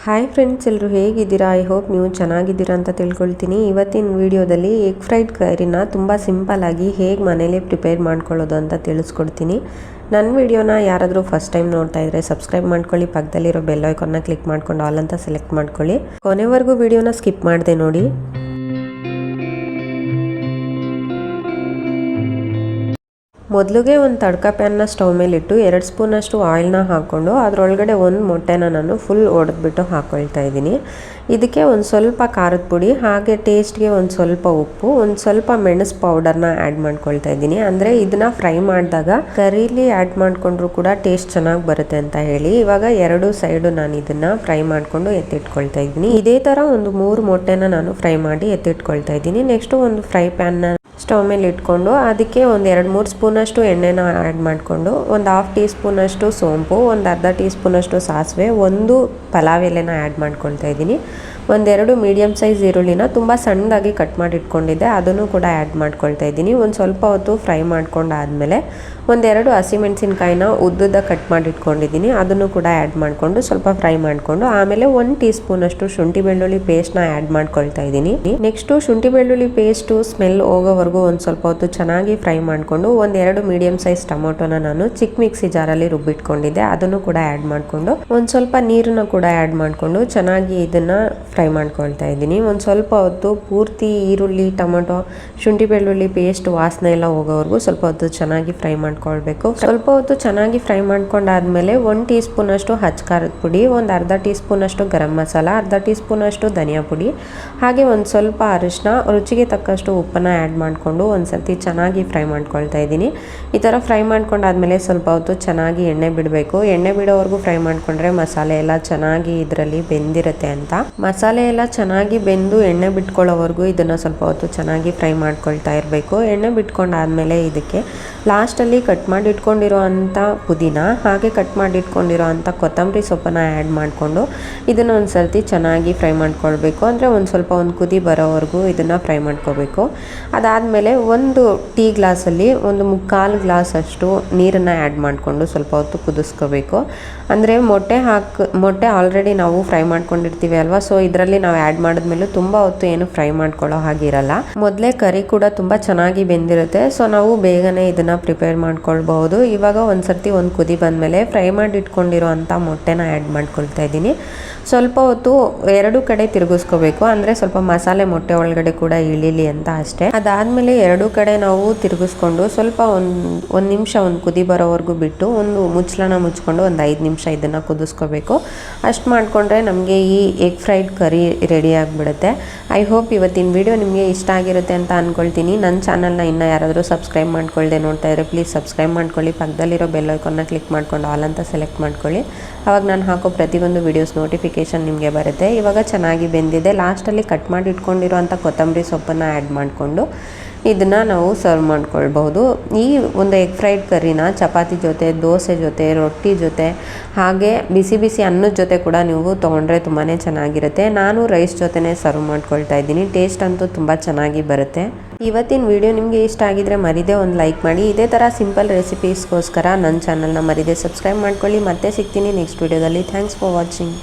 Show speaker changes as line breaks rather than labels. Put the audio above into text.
Hi friends, ಎಲ್ಲರೂ ಹೇಗಿದ್ದೀರಾ? I hope ನೀವು ಚೆನ್ನಾಗಿದ್ದೀರಾ ಅಂತ ತಿಳ್ಕೊಳ್ತೀನಿ. ಇವತ್ತಿನ ವಿಡಿಯೋದಲ್ಲಿ ಎಗ್ ಫ್ರೈಡ್ ಕರಿನ ತುಂಬ ಸಿಂಪಲ್ಲಾಗಿ ಹೇಗೆ ಮನೇಲಿ ಪ್ರಿಪೇರ್ ಮಾಡ್ಕೊಳ್ಳೋದು ಅಂತ ತಿಳಿಸ್ಕೊಡ್ತೀನಿ. ನನ್ನ ವಿಡಿಯೋನ ಯಾರಾದರೂ ಫಸ್ಟ್ ಟೈಮ್ ನೋಡ್ತಾ ಇದ್ದರೆ ಸಬ್ಸ್ಕ್ರೈಬ್ ಮಾಡ್ಕೊಳ್ಳಿ, ಪಕ್ಕದಲ್ಲಿರೋ ಬೆಲ್ ಐಕಾನ್ನ ಕ್ಲಿಕ್ ಮಾಡ್ಕೊಂಡು ಆಲ್ ಅಂತ ಸೆಲೆಕ್ಟ್ ಮಾಡ್ಕೊಳ್ಳಿ. ಕೊನೆವರೆಗೂ ವಿಡಿಯೋನ ಸ್ಕಿಪ್ ಮಾಡದೆ ನೋಡಿ. ಮೊದಲಿಗೆ ಒಂದು ತಡ್ಕ ಪ್ಯಾನ್ನ ಸ್ಟವ್ ಮೇಲಿಟ್ಟು 2 ಸ್ಪೂನಷ್ಟು ಆಯಿಲ್ನ ಹಾಕ್ಕೊಂಡು ಅದರೊಳಗಡೆ ಒಂದು ಮೊಟ್ಟೆನ ನಾನು ಫುಲ್ ಒಡೆದ್ಬಿಟ್ಟು ಹಾಕ್ಕೊಳ್ತಾ ಇದ್ದೀನಿ. ಇದಕ್ಕೆ ಒಂದು ಸ್ವಲ್ಪ ಖಾರದ ಪುಡಿ, ಹಾಗೆ ಟೇಸ್ಟ್ಗೆ ಒಂದು ಸ್ವಲ್ಪ ಉಪ್ಪು, ಒಂದು ಸ್ವಲ್ಪ ಮೆಣಸು ಪೌಡರ್ನ ಆ್ಯಡ್ ಮಾಡ್ಕೊಳ್ತಾ ಇದ್ದೀನಿ. ಅಂದರೆ ಇದನ್ನ ಫ್ರೈ ಮಾಡಿದಾಗ ಕರೀಲಿ ಆ್ಯಡ್ ಮಾಡಿಕೊಂಡ್ರೂ ಕೂಡ ಟೇಸ್ಟ್ ಚೆನ್ನಾಗಿ ಬರುತ್ತೆ ಅಂತ ಹೇಳಿ ಇವಾಗ 2 ಸೈಡು ನಾನು ಇದನ್ನು ಫ್ರೈ ಮಾಡಿಕೊಂಡು ಎತ್ತಿಟ್ಕೊಳ್ತಾ ಇದ್ದೀನಿ. ಇದೇ ಥರ ಒಂದು 3 ಮೊಟ್ಟೆನ ನಾನು ಫ್ರೈ ಮಾಡಿ ಎತ್ತಿಟ್ಕೊಳ್ತಾ ಇದ್ದೀನಿ. ನೆಕ್ಸ್ಟು ಒಂದು ಫ್ರೈ ಪ್ಯಾನ್ನ ಸ್ಟವ್ ಮೇಲೆ ಇಟ್ಕೊಂಡು ಅದಕ್ಕೆ ಒಂದು 2-3 ಸ್ಪೂನಷ್ಟು ಎಣ್ಣೆನ ಆ್ಯಡ್ ಮಾಡಿಕೊಂಡು ಒಂದು 1/2 ಟೀ ಸ್ಪೂನಷ್ಟು ಸೋಂಪು, ಒಂದು ಅರ್ಧ ಟೀ ಸ್ಪೂನಷ್ಟು ಸಾಸಿವೆ, ಒಂದು ಪಲಾವ್ ಎಲೆನ ಆ್ಯಡ್ ಮಾಡ್ಕೊಳ್ತಾ ಇದ್ದೀನಿ. 1-2 ಮೀಡಿಯಮ್ ಸೈಜ್ ಈರುಳ್ಳಿನ ತುಂಬ ಸಣ್ಣದಾಗಿ ಕಟ್ ಮಾಡಿ ಇಟ್ಕೊಂಡಿದ್ದೆ, ಅದನ್ನು ಕೂಡ ಆ್ಯಡ್ ಮಾಡ್ಕೊಳ್ತಾ ಇದ್ದೀನಿ. ಒಂದು ಸ್ವಲ್ಪ ಹೊತ್ತು ಫ್ರೈ ಮಾಡ್ಕೊಂಡಾದಮೇಲೆ 1-2 ಹಸಿಮೆಣಸಿನ್ಕಾಯಿನ ಉದ್ದುದ್ದ ಕಟ್ ಮಾಡಿ ಇಟ್ಕೊಂಡಿದ್ದೀನಿ, ಅದನ್ನು ಕೂಡ ಆ್ಯಡ್ ಮಾಡಿಕೊಂಡು ಸ್ವಲ್ಪ ಫ್ರೈ ಮಾಡಿಕೊಂಡು ಆಮೇಲೆ 1 ಟೀ ಸ್ಪೂನಷ್ಟು ಶುಂಠಿ ಬೆಳ್ಳುಳ್ಳಿ ಪೇಸ್ಟ್ನ ಆ್ಯಡ್ ಮಾಡ್ಕೊಳ್ತಾ ಇದ್ದೀನಿ. ನೆಕ್ಸ್ಟು ಶುಂಠಿ ಬೆಳ್ಳುಳ್ಳಿ ಪೇಸ್ಟು ಸ್ಮೆಲ್ ಹೋಗೋವರೆಗೂ ಒಂದು ಸ್ವಲ್ಪ ಹೊತ್ತು ಚೆನ್ನಾಗಿ ಫ್ರೈ ಮಾಡಿಕೊಂಡು 1-2 ಮೀಡಿಯಮ್ ಸೈಜ್ ಟೊಮೊಟೊನ ನಾನು ಚಿಕ್ಕ ಮಿಕ್ಸಿ ಜಾರಲ್ಲಿ ರುಬ್ಬಿಟ್ಕೊಂಡಿದ್ದೆ, ಅದನ್ನು ಕೂಡ ಆ್ಯಡ್ ಮಾಡಿಕೊಂಡು ಒಂದು ಸ್ವಲ್ಪ ನೀರನ್ನು ಕೂಡ ಆ್ಯಡ್ ಮಾಡಿಕೊಂಡು ಚೆನ್ನಾಗಿ ಇದನ್ನು ಫ್ರೈ ಮಾಡ್ಕೊಳ್ತಾ ಇದ್ದೀನಿ. ಒಂದು ಸ್ವಲ್ಪ ಹೊತ್ತು ಪೂರ್ತಿ ಈರುಳ್ಳಿ, ಟೊಮೊಟೊ, ಶುಂಠಿ ಬೆಳ್ಳುಳ್ಳಿ ಪೇಸ್ಟ್ ವಾಸನೆ ಎಲ್ಲ ಹೋಗೋವರೆಗೂ ಸ್ವಲ್ಪ ಹೊತ್ತು ಚೆನ್ನಾಗಿ ಫ್ರೈ ಮಾಡ್ಕೊಳ್ಬೇಕು. ಸ್ವಲ್ಪ ಹೊತ್ತು ಚೆನ್ನಾಗಿ ಫ್ರೈ ಮಾಡ್ಕೊಂಡಾದ್ಮೇಲೆ 1 ಟೀ ಸ್ಪೂನಷ್ಟು ಹಚ್ಚ ಖಾರದ ಪುಡಿ, ಒಂದು ಅರ್ಧ ಟೀ ಸ್ಪೂನಷ್ಟು ಗರಂ ಮಸಾಲ, ಅರ್ಧ ಟೀ ಸ್ಪೂನಷ್ಟು ಧನಿಯಾ ಪುಡಿ, ಹಾಗೆ ಒಂದು ಸ್ವಲ್ಪ ಅರಿಶಿನ, ರುಚಿಗೆ ತಕ್ಕಷ್ಟು ಉಪ್ಪನ್ನು ಆ್ಯಡ್ ಮಾಡಿಕೊಂಡು ಒಂದು ಸರ್ತಿ ಚೆನ್ನಾಗಿ ಫ್ರೈ ಮಾಡ್ಕೊಳ್ತಾ ಇದ್ದೀನಿ. ಈ ಥರ ಫ್ರೈ ಮಾಡ್ಕೊಂಡಾದ್ಮೇಲೆ ಸ್ವಲ್ಪ ಹೊತ್ತು ಚೆನ್ನಾಗಿ ಎಣ್ಣೆ ಬಿಡಬೇಕು. ಎಣ್ಣೆ ಬಿಡೋವರೆಗೂ ಫ್ರೈ ಮಾಡಿಕೊಂಡ್ರೆ ಮಸಾಲೆ ಎಲ್ಲ ಚೆನ್ನಾಗಿ ಇದರಲ್ಲಿ ಬೆಂದಿರುತ್ತೆ ಅಂತ. ಮಸಾಲೆ ಎಲ್ಲ ಚೆನ್ನಾಗಿ ಬೆಂದು ಎಣ್ಣೆ ಬಿಟ್ಕೊಳ್ಳೋವರೆಗೂ ಇದನ್ನು ಸ್ವಲ್ಪ ಹೊತ್ತು ಚೆನ್ನಾಗಿ ಫ್ರೈ ಮಾಡ್ಕೊಳ್ತಾ ಇರಬೇಕು. ಎಣ್ಣೆ ಬಿಟ್ಕೊಂಡಾದ್ಮೇಲೆ ಇದಕ್ಕೆ ಲಾಸ್ಟಲ್ಲಿ ಕಟ್ ಮಾಡಿ ಇಟ್ಕೊಂಡಿರೋ ಅಂಥ ಪುದೀನ, ಹಾಗೆ ಕಟ್ ಮಾಡಿ ಇಟ್ಕೊಂಡಿರೋ ಅಂಥ ಕೊತ್ತಂಬರಿ ಸೊಪ್ಪನ್ನು ಆ್ಯಡ್ ಮಾಡಿಕೊಂಡು ಇದನ್ನು ಒಂದು ಸರ್ತಿ ಚೆನ್ನಾಗಿ ಫ್ರೈ ಮಾಡ್ಕೊಳ್ಬೇಕು. ಅಂದರೆ ಒಂದು ಕುದಿ ಬರೋವರೆಗೂ ಇದನ್ನು ಫ್ರೈ ಮಾಡ್ಕೋಬೇಕು. ಅದಾದಮೇಲೆ ಒಂದು ಟೀ ಗ್ಲಾಸಲ್ಲಿ 1/4 ಗ್ಲಾಸಷ್ಟು ನೀರನ್ನು ಆ್ಯಡ್ ಮಾಡಿಕೊಂಡು ಸ್ವಲ್ಪ ಹೊತ್ತು ಕುದಿಸ್ಕೋಬೇಕು. ಅಂದರೆ ಮೊಟ್ಟೆ ಆಲ್ರೆಡಿ ನಾವು ಫ್ರೈ ಮಾಡ್ಕೊಂಡಿರ್ತೀವಿ ಅಲ್ವಾ, ಸೊ ಇದರಲ್ಲಿ ನಾವು ಆ್ಯಡ್ ಮಾಡಿದ್ಮೇಲೆ ತುಂಬ ಹೊತ್ತು ಏನು ಫ್ರೈ ಮಾಡ್ಕೊಳ್ಳೋ ಹಾಗಿರಲ್ಲ. ಮೊದಲೇ ಕರಿ ಕೂಡ ತುಂಬ ಚೆನ್ನಾಗಿ ಬೆಂದಿರುತ್ತೆ, ಸೊ ನಾವು ಬೇಗನೆ ಇದನ್ನು ಪ್ರಿಪೇರ್ ಮಾಡ್ಕೊಳ್ಬಹುದು. ಇವಾಗ ಒಂದು ಸರ್ತಿ ಒಂದು ಕುದಿ ಬಂದಮೇಲೆ ಫ್ರೈ ಮಾಡಿ ಇಟ್ಕೊಂಡಿರೋ ಅಂಥ ಮೊಟ್ಟೆನ ಆ್ಯಡ್ ಮಾಡ್ಕೊಳ್ತಾ ಇದ್ದೀನಿ. ಸ್ವಲ್ಪ ಹೊತ್ತು 2 ಕಡೆ ತಿರುಗಿಸ್ಕೋಬೇಕು, ಅಂದರೆ ಸ್ವಲ್ಪ ಮಸಾಲೆ ಮೊಟ್ಟೆ ಒಳಗಡೆ ಕೂಡ ಇಳಿಲಿ ಅಂತ ಅಷ್ಟೇ. ಅದಾದಮೇಲೆ 2 ಕಡೆ ನಾವು ತಿರುಗಿಸ್ಕೊಂಡು ಸ್ವಲ್ಪ ಒಂದು ನಿಮಿಷ ಒಂದು ಕುದಿ ಬರೋವರೆಗೂ ಬಿಟ್ಟು ಒಂದು ಮುಚ್ಚಳನ ಮುಚ್ಕೊಂಡು ಒಂದು 5 ನಿಮಿಷ ಇದನ್ನು ಕುದಿಸ್ಕೋಬೇಕು. ಅಷ್ಟು ಮಾಡಿಕೊಂಡ್ರೆ ನಮಗೆ ಈ ಎಗ್ ಫ್ರೈಡ್ ಕರಿ ರೆಡಿ ಆಗಿಬಿಡುತ್ತೆ. ಐ ಹೋಪ್ ಇವತ್ತಿನ ವಿಡಿಯೋ ನಿಮಗೆ ಇಷ್ಟ ಆಗಿರುತ್ತೆ ಅಂತ ಅಂದ್ಕೊಳ್ತೀನಿ. ನನ್ನ ಚಾನಲ್ನ ಇನ್ನೂ ಯಾರಾದರೂ ಸಬ್ಸ್ಕ್ರೈಬ್ ಮಾಡ್ಕೊಳ್ಳದೆ ನೋಡ್ತಾ ಇದ್ದರೆ ಪ್ಲೀಸ್ ಸಬ್ಸ್ಕ್ರೈಬ್ ಮಾಡ್ಕೊಳ್ಳಿ, ಪಕ್ಕದಲ್ಲಿರೋ ಬೆಲ್ ಐಕಾನ್ನ ಕ್ಲಿಕ್ ಮಾಡ್ಕೊಂಡು ಆಲ್ ಅಂತ ಸೆಲೆಕ್ಟ್ ಮಾಡ್ಕೊಳ್ಳಿ. ಆವಾಗ ನಾನು ಹಾಕೋ ಪ್ರತಿಯೊಂದು ವೀಡಿಯೋಸ್ ನೋಟಿಫಿಕೇಷನ್ ನಿಮಗೆ ಬರುತ್ತೆ. ಇವಾಗ ಚೆನ್ನಾಗಿ ಬೆಂದಿದೆ. ಲಾಸ್ಟಲ್ಲಿ ಕಟ್ ಮಾಡಿ ಇಟ್ಕೊಂಡಿರೋ ಅಂಥ ಕೊತ್ತಂಬರಿ ಸೊಪ್ಪನ್ನು ಆ್ಯಡ್ ಮಾಡಿಕೊಂಡು ಇದನ್ನು ನಾವು ಸರ್ವ್ ಮಾಡ್ಕೊಳ್ಬಹುದು. ಈ ಒಂದು ಎಗ್ ಫ್ರೈಡ್ ಕರಿನ ಚಪಾತಿ ಜೊತೆ, ದೋಸೆ ಜೊತೆ, ರೊಟ್ಟಿ ಜೊತೆ, ಹಾಗೆ ಬಿಸಿ ಬಿಸಿ ಅನ್ನದ ಜೊತೆ ಕೂಡ ನೀವು ತೊಗೊಂಡ್ರೆ ತುಂಬಾ ಚೆನ್ನಾಗಿರುತ್ತೆ. ನಾನು ರೈಸ್ ಜೊತೆನೇ ಸರ್ವ್ ಮಾಡ್ಕೊಳ್ತಾ ಇದ್ದೀನಿ. ಟೇಸ್ಟ್ ಅಂತೂ ತುಂಬ ಚೆನ್ನಾಗಿ ಬರುತ್ತೆ. ಇವತ್ತಿನ ವಿಡಿಯೋ ನಿಮಗೆ ಇಷ್ಟ ಆಗಿದ್ರೆ ಮರಿದೇ ಒಂದು ಲೈಕ್ ಮಾಡಿ. ಇದೇ ಥರ ಸಿಂಪಲ್ ರೆಸಿಪೀಸ್ಗೋಸ್ಕರ ನನ್ನ ಚಾನಲ್ನ ಮರಿದೇ ಸಬ್ಸ್ಕ್ರೈಬ್ ಮಾಡ್ಕೊಳ್ಳಿ. ಮತ್ತೆ ಸಿಗ್ತೀನಿ ನೆಕ್ಸ್ಟ್ ವಿಡಿಯೋದಲ್ಲಿ. Thanks for watching.